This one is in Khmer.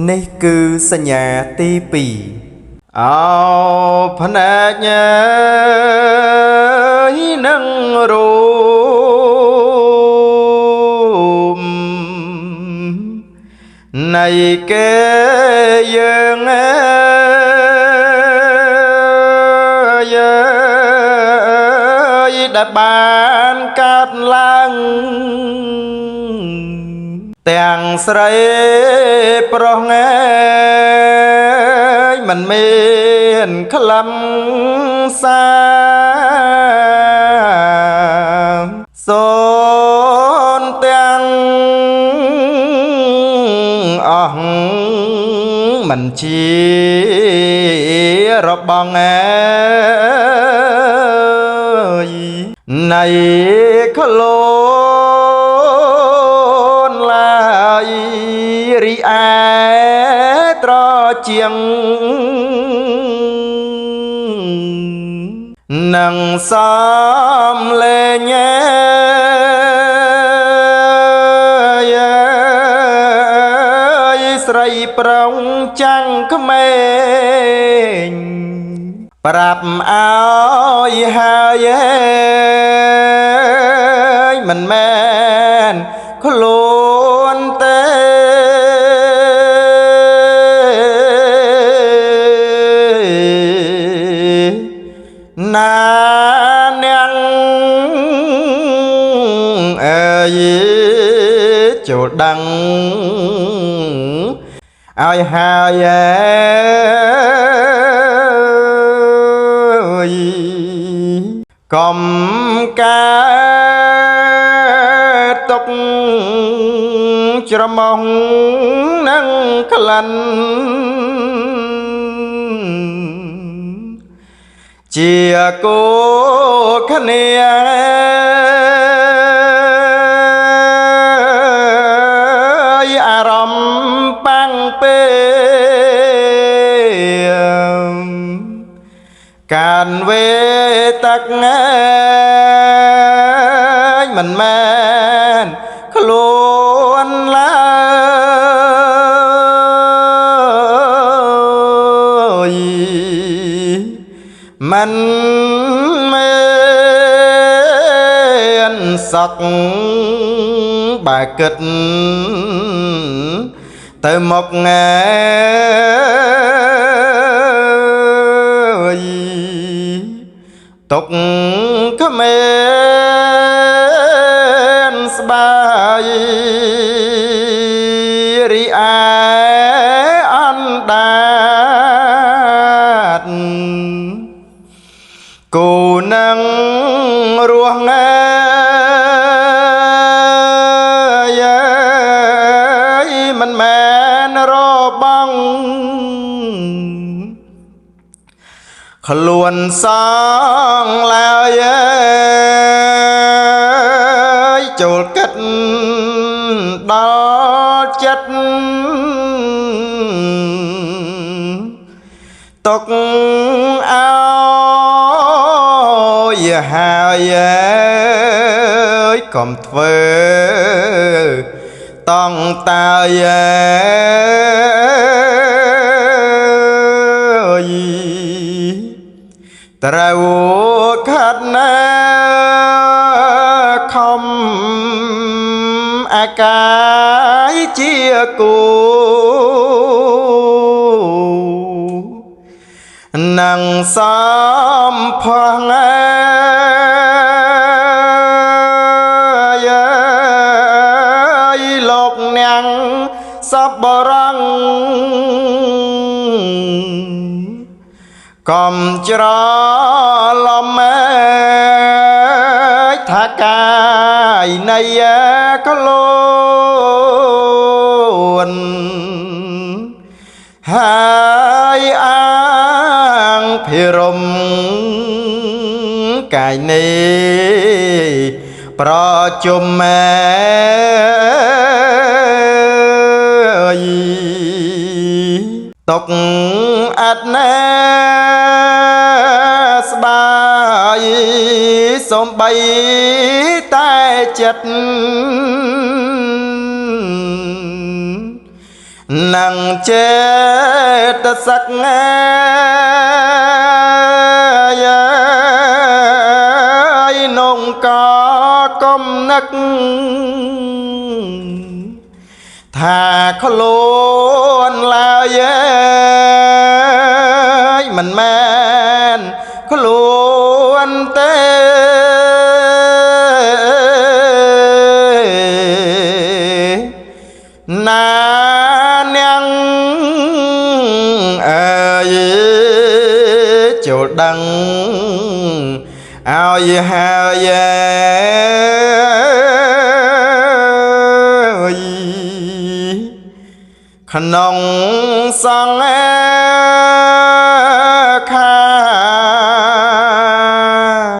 នេះគឺសញ្ញាទី2អោភ្នែកញ៉ែនឹងរូបនៃគេយើងដែលបានកើតឡើងទាំងស្រីប្រុសមិនមានខ្លឹមសារសូនទាំងអស់មិនជារបស់នៃខ្លួនឡើយរីឯត្រជាងនឹងសំលេងស្រីប្រុងចាំងក្មេងប្រាប់ឲ្យហើយមិនមែនខ្លួនទេណានាងអើយចូលដឹងឲ្យហើយកុំកើតទុកច្រមុះនឹងក្លិនជាគូគ្នាអារម្មណ៍ប៉ាំងពេការវេទឹកមិនមែនខ្លួនឡើយមិនមានសក់បើគិតទៅមកទុកក្មេនស្បាយរីឯអណ្ដាតគូនឹងរស់មិនមែនរបងខ្លួនសងឡើយចូលគិតដល់ចិត្តទុកឲ្យហើយកុំធ្វើតង់តើត្រូវខាត់ណាខំអាកាយជាគូនឹងសំផងលោកនាងសបរងកុំច្រឡំថាកាយនៃខ្លួនហើយអាងភិរមកាយនេះប្រជុំទុកអត់ណាស្បាយសំបីតែចិត្ត nặng chết sắc ai nông có công nắc thà khó luôn lao với mình men khó luôn tê na nang ơi chỗ đăng ao ye ha ye khăn nong sang